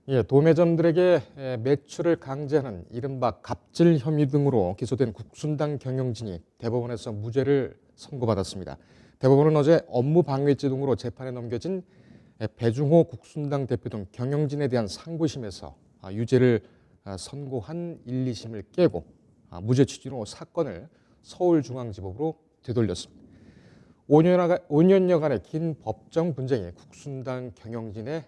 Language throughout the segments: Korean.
예, 도매점들에게 매출을 강제하는 이른바 갑질 혐의 등으로 기소된 국순당 경영진이 대법원에서 무죄를 선고받았습니다. 대법원은 어제 업무방해죄 등으로 재판에 넘겨진 배중호 국순당 대표 등 경영진에 대한 상고심에서 유죄를 선고한 1, 2심을 깨고 무죄 취지로 사건을 서울중앙지법으로 되돌렸습니다. 5년여간의 긴 법정 분쟁이 국순당 경영진의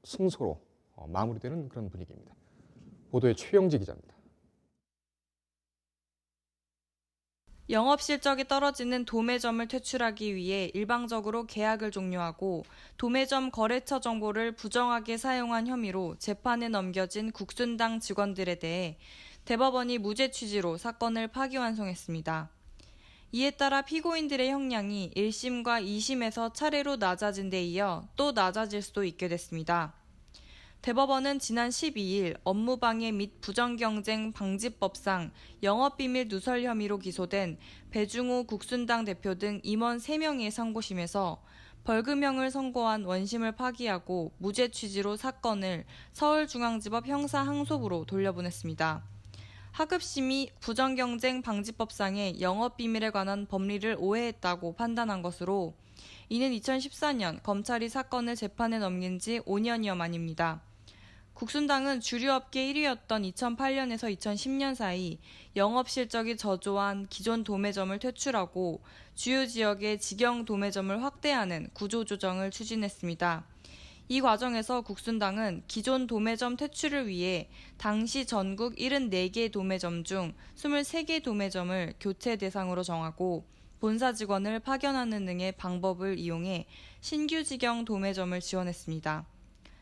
승소로 마무리되는 그런 분위기입니다. 보도에 최영지 기자입니다. 영업 실적이 떨어지는 도매점을 퇴출하기 위해 일방적으로 계약을 종료하고 도매점 거래처 정보를 부정하게 사용한 혐의로 재판에 넘겨진 국순당 직원들에 대해 대법원이 무죄 취지로 사건을 파기환송했습니다. 이에 따라 피고인들의 형량이 1심과 2심에서 차례로 낮아진 데 이어 또 낮아질 수도 있게 됐습니다. 대법원은 지난 12일 업무방해 및 부정경쟁 방지법상 영업비밀 누설 혐의로 기소된 배중호 국순당 대표 등 임원 3명의 상고심에서 벌금형을 선고한 원심을 파기하고 무죄 취지로 사건을 서울중앙지법 형사항소부로 돌려보냈습니다. 하급심이 부정경쟁 방지법상의 영업비밀에 관한 법리를 오해했다고 판단한 것으로 이는 2014년 검찰이 사건을 재판에 넘긴 지 5년여 만입니다. 국순당은 주류업계 1위였던 2008년에서 2010년 사이 영업 실적이 저조한 기존 도매점을 퇴출하고 주요 지역의 직영 도매점을 확대하는 구조조정을 추진했습니다. 이 과정에서 국순당은 기존 도매점 퇴출을 위해 당시 전국 74개 도매점 중 23개 도매점을 교체 대상으로 정하고 본사 직원을 파견하는 등의 방법을 이용해 신규 직영 도매점을 지원했습니다.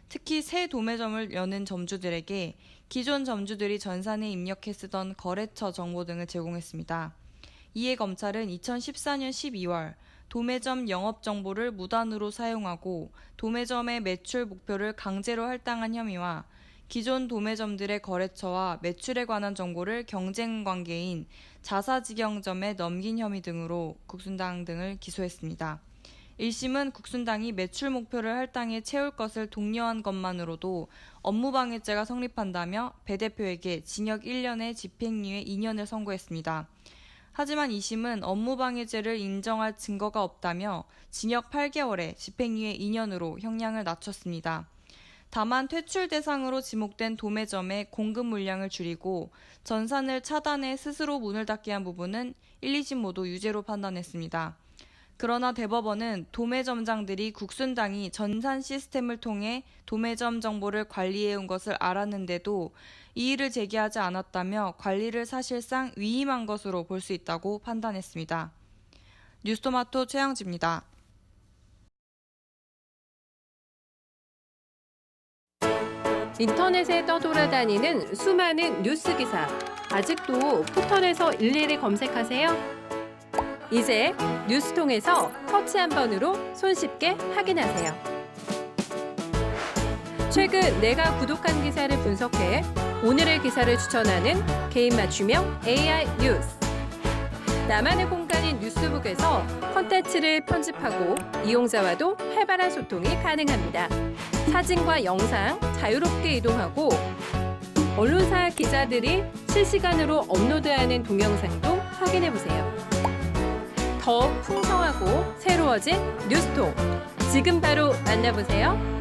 특히 새 도매점을 여는 점주들에게 기존 점주들이 전산에 입력해 쓰던 거래처 정보 등을 제공했습니다. 이에 검찰은 2014년 12월 도매점 영업 정보를 무단으로 사용하고 도매점의 매출 목표를 강제로 할당한 혐의와 기존 도매점들의 거래처와 매출에 관한 정보를 경쟁 관계인 자사직영점에 넘긴 혐의 등으로 국순당 등을 기소했습니다. 1심은 국순당이 매출 목표를 할당해 채울 것을 독려한 것만으로도 업무방해죄가 성립한다며 배 대표에게 징역 1년에 집행유예 2년을 선고했습니다. 하지만 2심은 업무방해죄를 인정할 증거가 없다며 징역 8개월에 집행유예 2년으로 형량을 낮췄습니다. 다만 퇴출 대상으로 지목된 도매점의 공급 물량을 줄이고 전산을 차단해 스스로 문을 닫게 한 부분은 1, 2심 모두 유죄로 판단했습니다. 그러나 대법원은 도매점장들이 국순당이 전산 시스템을 통해 도매점 정보를 관리해온 것을 알았는데도 이의를 제기하지 않았다며 관리를 사실상 위임한 것으로 볼 수 있다고 판단했습니다. 뉴스토마토 최영지입니다. 인터넷에 떠돌아다니는 수많은 뉴스 기사. 아직도 포털에서 일일이 검색하세요? 이제 뉴스통에서 터치 한 번으로 손쉽게 확인하세요. 최근 내가 구독한 기사를 분석해 오늘의 기사를 추천하는 개인 맞춤형 AI 뉴스. 나만의 공간인 뉴스북에서 콘텐츠를 편집하고 이용자와도 활발한 소통이 가능합니다. 사진과 영상 자유롭게 이동하고 언론사 기자들이 실시간으로 업로드하는 동영상도 확인해보세요. 더 풍성하고 새로워진 뉴스통. 지금 바로 만나보세요.